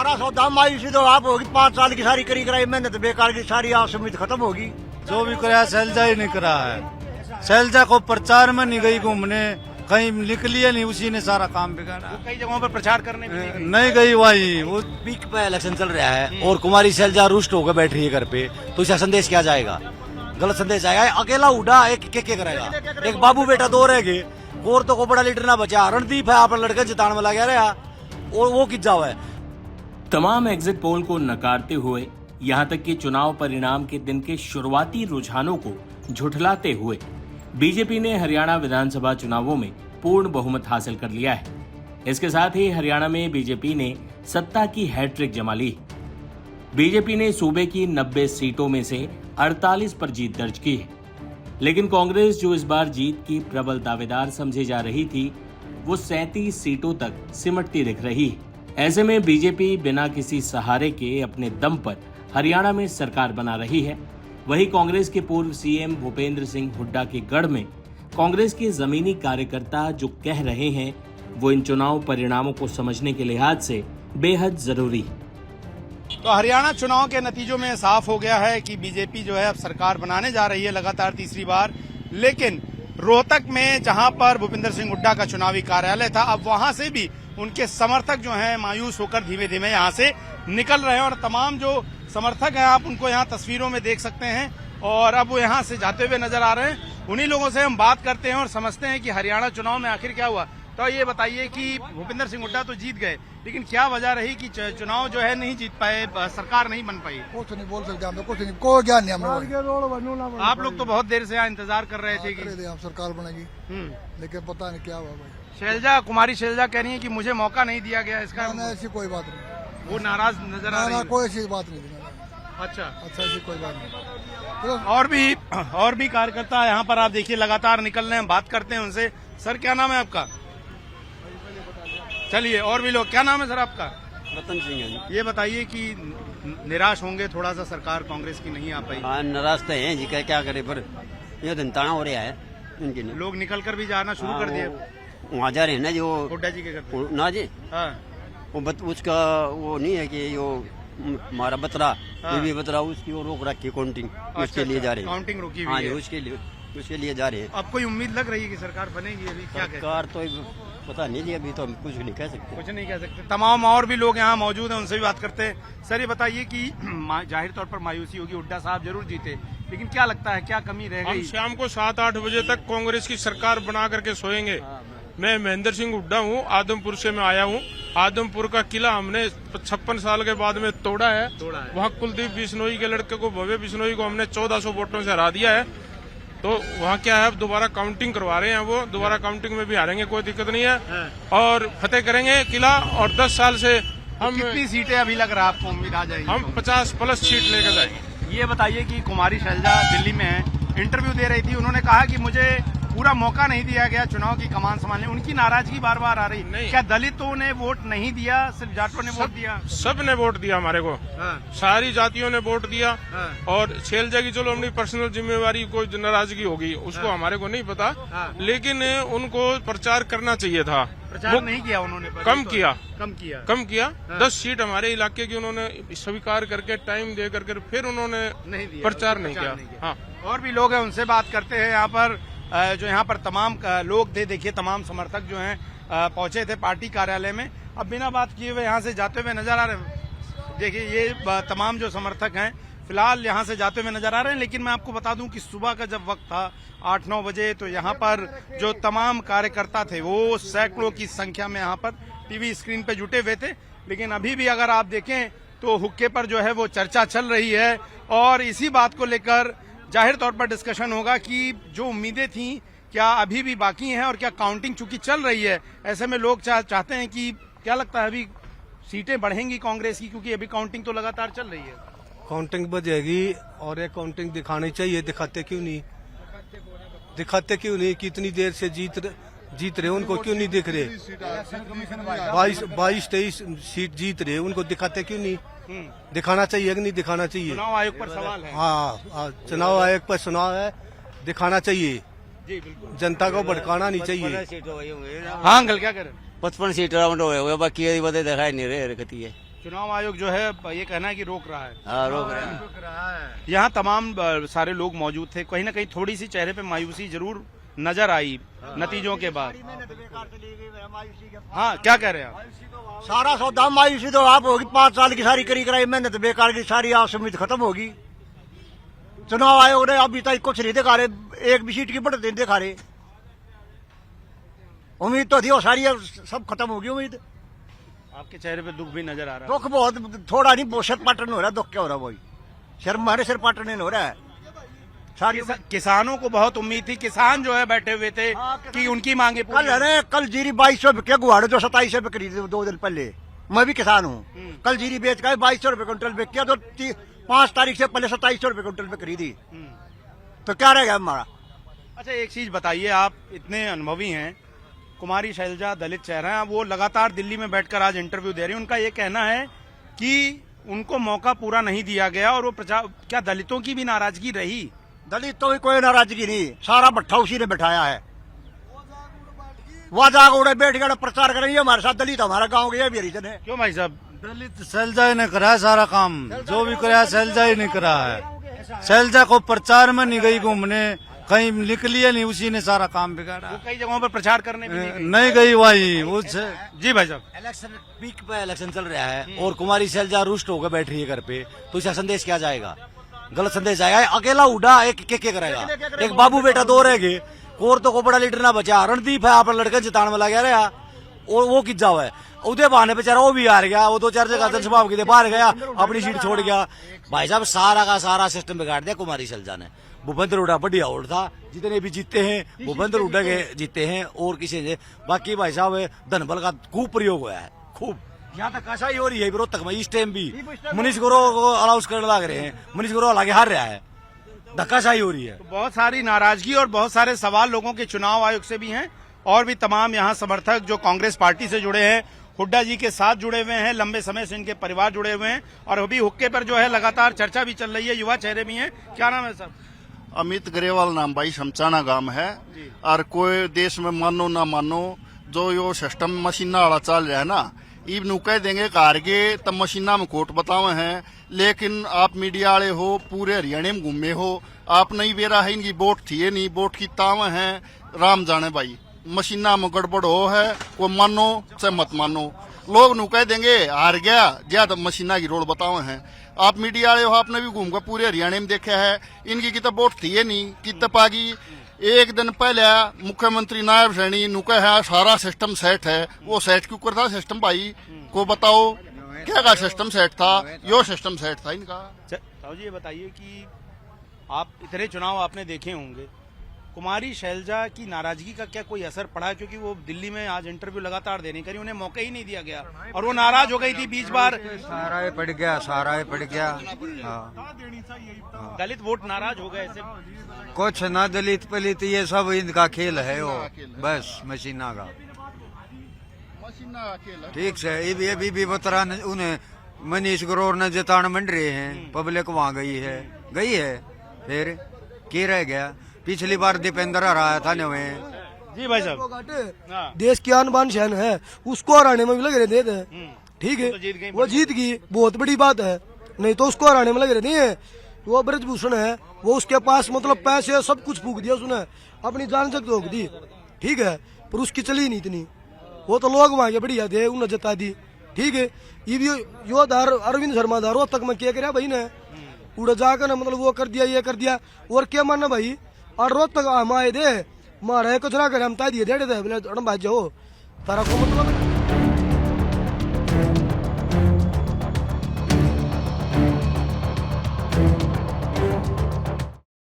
सारा सौदा मायूसी तो आप होगी, 5 साल की सारी करी कराई मेहनत बेकार की, सारी आस उम्मीद खत्म होगी। जो भी कराया शैलजा ही नहीं करा है। शैलजा को प्रचार में नहीं गई घूमने, कहीं निकली है नहीं, उसी ने सारा काम बिगाड़ा। कई जगहों पर प्रचार करने भी नहीं गई वही वो। पीक पे इलेक्शन चल रहा है और कुमारी शैलजा रुष्ट होकर बैठ रही है घर पे, तो इसका संदेश क्या जाएगा? गलत संदेश आएगा। अकेला उड़ा एक के करेगा, एक बाबू बेटा 2 रह गए, और तो को बड़ा लीडर ना बचा। रणदीप है अपना लड़का जितान में लगा रहा और वो किस जाओ है। तमाम एग्जिट पोल को नकारते हुए यहां तक कि चुनाव परिणाम के दिन के शुरुआती रुझानों को झुठलाते हुए बीजेपी ने हरियाणा विधानसभा चुनावों में पूर्ण बहुमत हासिल कर लिया है। इसके साथ ही हरियाणा में बीजेपी ने सत्ता की हैट्रिक जमा ली। बीजेपी ने सूबे की 90 सीटों में से 48 पर जीत दर्ज की है, लेकिन कांग्रेस जो इस बार जीत की प्रबल दावेदार समझी जा रही थी, वो 37 सीटों तक सिमटती दिख रही है। ऐसे में बीजेपी बिना किसी सहारे के अपने दम पर हरियाणा में सरकार बना रही है। वहीं कांग्रेस के पूर्व सीएम भूपेंद्र सिंह हुड्डा के गढ़ में कांग्रेस के जमीनी कार्यकर्ता जो कह रहे हैं, वो इन चुनाव परिणामों को समझने के लिहाज से बेहद जरूरी है। तो हरियाणा चुनाव के नतीजों में साफ हो गया है कि बीजेपी जो है अब सरकार बनाने जा रही है लगातार तीसरी बार। लेकिन रोहतक में जहां पर भूपेंद्र सिंह हुड्डा का चुनावी कार्यालय था, अब वहां से भी उनके समर्थक जो हैं मायूस होकर धीमे धीमे यहां से निकल रहे हैं। और तमाम जो समर्थक हैं आप उनको यहां तस्वीरों में देख सकते हैं, और अब वो यहां से जाते हुए नजर आ रहे हैं। उन्हीं लोगों से हम बात करते हैं और समझते हैं कि हरियाणा चुनाव में आखिर क्या हुआ। तो ये बताइए कि भूपेंद्र सिंह हुड्डा तो जीत गए, लेकिन क्या वजह रही कि चुनाव जो है नहीं जीत पाए, सरकार नहीं बन पाई? कुछ नहीं बोल सकते हम, कुछ नहीं, कोई ज्ञान नहीं हमें। आप लोग तो बहुत देर से यहाँ इंतजार कर रहे थे कि हम सरकार बनेगी, लेकिन पता नहीं क्या हुआ भाई। शैलजा, कुमारी शैलजा कह रही है कि मुझे मौका नहीं दिया गया, इसका ऐसी कोई बात नहीं, वो नाराज नजर आ रही है। कोई ऐसी बात नहीं। अच्छा, ऐसी कोई बात नहीं। और भी कार्यकर्ता यहाँ पर आप देखिए लगातार निकल रहे हैं, बात करते हैं उनसे। सर क्या नाम है आपका? चलिए, और भी लोग। क्या नाम है सर आपका? रतन सिंह है जी। ये बताइए कि निराश होंगे थोड़ा सा, सरकार कांग्रेस की नहीं आ पाई? हाँ, नाराज तो है जी, क्या करे, पर ये धनताना हो रहा है इनके लिए। लोग निकल कर भी जाना शुरू कर दिए। वहाँ जा रहे हैं ना जो हुड्डा जी के घर ना जी। हाँ। उसका वो नहीं है कि जो हमारा बतरा, बीबी बतरा, उसकी वो रोक रखी काउंटिंग, उसके लिए जा रहे हैं। काउंटिंग रोकी हाँ हुई जी, है। उसके लिए जा रहे हैं। अब कोई उम्मीद लग रही है कि सरकार बनेगी? अभी क्या सरकार तो पता नहीं जी, अभी तो हम कुछ नहीं कह सकते। कुछ नहीं कह सकते। तमाम और भी लोग यहाँ मौजूद हैं, उनसे भी बात करते हैं। सर ये बताइए कि जाहिर तौर पर मायूसी होगी, हुड्डा साहब जरूर जीते, लेकिन क्या लगता है क्या कमी रह गई? हम शाम को 7-8 बजे तक कांग्रेस की सरकार बना करके सोएंगे। मैं महेंद्र सिंह हुड्डा हूँ, आदमपुर से मैं आया हूँ। आदमपुर का किला हमने 56 साल के बाद में तोड़ा है। वहाँ कुलदीप बिश्नोई के लड़के को, भव्य बिश्नोई को हमने 1400 वोटों से हरा दिया है। तो वहाँ क्या है, अब दोबारा काउंटिंग करवा रहे हैं, वो दोबारा काउंटिंग में भी हारेंगे, कोई दिक्कत नहीं है, और फतेह करेंगे किला। और 10 साल से हम कितनी सीटें अभी लग रहा है आपको उम्मीद आ जाएगी? हम 50+ सीट लेकर जाएंगे। ये बताइए कि कुमारी शैलजा दिल्ली में है, इंटरव्यू दे रही थी, उन्होंने कहा कि मुझे पूरा मौका नहीं दिया गया चुनाव की कमान संभालने। उनकी नाराजगी बार बार आ रही। नहीं। क्या दलितों ने वोट नहीं दिया, सिर्फ जाटों ने वोट दिया? सब ने वोट दिया हमारे को। हाँ। सारी जातियों ने वोट दिया। हाँ। और शैलजा की चलो अपनी पर्सनल जिम्मेवारी, कोई नाराजगी होगी उसको हमारे को नहीं पता। हाँ। लेकिन उनको प्रचार करना चाहिए था, प्रचार नहीं किया उन्होंने, कम किया। हाँ। 10 सीट हमारे इलाके की उन्होंने स्वीकार करके, टाइम दे करके फिर उन्होंने नहीं दिया, प्रचार नहीं किया। हाँ। और भी लोग हैं, उनसे बात करते हैं। यहाँ पर जो यहाँ पर तमाम लोग थे, देखिए तमाम समर्थक जो हैं पहुंचे थे पार्टी कार्यालय में। अब बिना बात किए हुए यहाँ से जाते हुए नजर आ रहे हैं। देखिए ये तमाम जो समर्थक हैं फिलहाल यहाँ से जाते हुए नजर आ रहे हैं। लेकिन मैं आपको बता दूं कि सुबह का जब वक्त था 8-9 बजे, तो यहाँ पर जो तमाम कार्यकर्ता थे वो सैकड़ों की संख्या में यहाँ पर टीवी स्क्रीन पे जुटे हुए थे। लेकिन अभी भी अगर आप देखें तो हुक्के पर जो है वो चर्चा चल रही है, और इसी बात को लेकर जाहिर तौर पर डिस्कशन होगा कि जो उम्मीदें थी क्या अभी भी बाकी हैं, और क्या काउंटिंग चूंकि चल रही है, ऐसे में लोग चाहते हैं कि क्या लगता है अभी सीटें बढ़ेंगी कांग्रेस की, क्योंकि अभी काउंटिंग तो लगातार चल रही है। काउंटिंग बढ़ेगी, और ये काउंटिंग दिखानी चाहिए। दिखाते क्यों नहीं? कितनी देर से जीत रहे, उनको क्यों नहीं दिख रहे? 22-23 सीट जीत रहे, उनको दिखाते क्यों नहीं? दिखाना चाहिए कि नहीं दिखाना चाहिए? चुनाव आयोग पर सवाल है। हाँ, चुनाव आयोग पर चुनाव है, दिखाना चाहिए जी, बिल्कुल। जनता को भड़काना नहीं चाहिए। हाँ अंकल क्या करें? 55 सीट राउंड हुए, बाकी दिखाई नहीं रहे। चुनाव आयोग जो है ये कहना है कि रोक रहा है। हाँ, रोक रहे हैं। यहाँ तमाम सारे लोग मौजूद थे, कहीं ना कहीं थोड़ी सी चेहरे पे मायूसी जरूर नजर आई नतीजों के बाद। हाँ, क्या कह रहे हैं आप? सारा सौदा मायूसी तो आप होगी, 5 साल की सारी करी कराई मेहनत बेकार की, सारी आस उम्मीद खत्म होगी। चुनाव आयोग ने अभी तक कुछ नहीं दिखा रहे, एक भी सीट की बढ़त नहीं दिखा रहे। उम्मीद तो थी वो सारी सब खत्म होगी उम्मीद। आपके चेहरे पे दुख भी नजर आ रहा है। दुख बहुत थोड़ा नहीं, बहुत सिर पाटन हो रहा है। दुख क्या हो रहा है? वही सिर हमारे सिर पाटन नहीं हो रहा है। सारी किसानों को बहुत उम्मीद थी, किसान जो है बैठे हुए थे कि उनकी मांगे पूरी कल अरे कल जीरी 2200 रुपये गुहाड़े जो 2700 रुपये खरीदे 2 दिन पहले। मैं भी किसान हूँ। कल जीरी बेच कर 2200 रुपये क्विंटल बेच किया, तो 5 तारीख से पहले 2700 रुपये क्विंटल पे खरीदी। तो क्या रहेगा हमारा? अच्छा, एक चीज बताइए, आप इतने अनुभवी हैं, कुमारी शैलजा दलित चेहरा है, वो लगातार दिल्ली में बैठकर आज इंटरव्यू दे रही है। उनका ये कहना है कि उनको मौका पूरा नहीं दिया गया और वो क्या दलितों की भी नाराजगी रही? दलित तो कोई नाराजगी नहीं, सारा भट्ठा उसी ने बैठाया है। वह जाग उड़े बैठ गए प्रचार करेंगे हमारे साथ। दलित हमारा गाँव के भी रीजन है। क्यों भाई साहब? दलित शैलजा ने करा है सारा काम, जो भी करा है शैलजा ही ने करा है। शैलजा को प्रचार में नहीं गई घूमने, कहीं निकली है नहीं, उसी ने सारा काम बिगाड़ा। वो कई जगहों पर प्रचार करने भी नहीं गई वही उससे। जी भाई साहब, इलेक्शन पीक पे इलेक्शन चल रहा है और कुमारी शैलजा रुष्ट होकर बैठ रही है घर पे, तो इसका संदेश क्या जाएगा? गलत संदेश जाएगा। अकेला उड़ा एक के करेगा, एक बाबू बेटा 2 रह गए, कोर तो को बड़ा लीडर ना बचा। रणदीप है आप लड़के जितान में लगा रहा, वो किस जाओ है उदय बहाने बेचारा वो भी हार गया, वो 2-4 जगह जनसभा की बाहर गया, अपनी सीट छोड़ गया। भाई साहब सारा का सारा सिस्टम बिगाड़ दिया कुमारी शैलजा ने। भूपेंद्र हुड्डा बढ़िया वोट था, जितने भी जीते हैं भूपेंद्र हुड्डा के जीते हैं और किसी से। बाकी भाई साहब धनबल का खूब प्रयोग हुआ है, खूब। यहाँ तक ऐसा ही हो रही है रोहतक में इस टाइम भी मनीष ग्रोवर को अलाउंस करने लग रहे हैं, मनीष ग्रोवर आगे हार रहा है, धक्काशाही हो रही है। तो बहुत सारी नाराजगी और बहुत सारे सवाल लोगों के चुनाव आयोग से भी हैं और भी तमाम यहाँ समर्थक जो कांग्रेस पार्टी से जुड़े हैं, हुड्डा जी के साथ जुड़े हुए हैं, लंबे समय से इनके परिवार जुड़े हुए हैं और अभी हुक्के पर जो है लगातार चर्चा भी चल रही है। युवा चेहरे भी हैं। क्या नाम है सर? अमित ग्रेवाल नाम भाई, शमचाना गांव है। और कोई देश में मानो ना मानो, जो यो सिस्टम मशीना वाला चल रहा है ना, इब नु कह देंगे कारगे तब मशीना में कोट बतावे हैं। लेकिन आप मीडिया वाले हो, पूरे हरियाणा में घूमे हो, आप नहीं बेरा है इनकी वोट थी नहीं, वोट की तावे हैं राम जाने भाई। मशीना में गड़बड़ हो है, को मानो चाहे मत मानो, लोग नु कह देंगे हार गया ज्यादा मशीना की रोड बतावे हैं। आप मीडिया वाले हो, आपने भी घूमकर पूरे हरियाणा में देखा है, इनकी कितब वोट थी नहीं, कितब आ गई। एक दिन पहले मुख्यमंत्री नायब सैनी नुका है सारा सिस्टम सेट है, वो सेट क्यों करता सिस्टम भाई को बताओ, क्या का सिस्टम सेट था? यो सिस्टम सेट था इनका। साहू जी ये बताइए कि आप इतने चुनाव आपने देखे होंगे, कुमारी शैलजा की नाराजगी का क्या कोई असर पड़ा? क्योंकि वो दिल्ली में आज इंटरव्यू लगातार देने करी, उन्हें मौका ही नहीं दिया गया और वो नाराज हो गई थी बीच बार। सारा ही पड़ गया, सारा ही पड़ गया। दलित वोट नाराज हो गए। कुछ ना दलित पलित, ये सब इनका खेल है, वो बस मशीना का। ठीक से ये भी बतरा उन्हें मनीष ग्रोवर ने जितान मंड रहे हैं, पब्लिक वहाँ गई है, फिर की रह गया। पिछली बार दीपेंद्र हराया था नवे। जी भाई साहब, देश की आन बान शान है, उसको हराने में भी लग रहे थे। ठीक है, वो जीत गई, बहुत बड़ी बात है। नहीं तो उसको हराने में लग रहे थे। वो ब्रजभूषण है, वो उसके पास मतलब पैसे सब कुछ फूक दिया उसने, अपनी जान तक रोक दी। ठीक है, पर उसकी चली नहीं इतनी। वो तो लोग वहां के बढ़िया थे, उन्हें जता दी। ठीक है, ये भी यो धार अरविंद शर्मा धार रोहतक में क्या कराया भाई ने, उड़ा जाकर ना मतलब वो कर दिया, ये कर दिया। और क्या मानना भाई, और रोहतक हम आए थे, मारे कचरा कर हम ता दिए थे, बोले भाई जाओ तारा को मतलब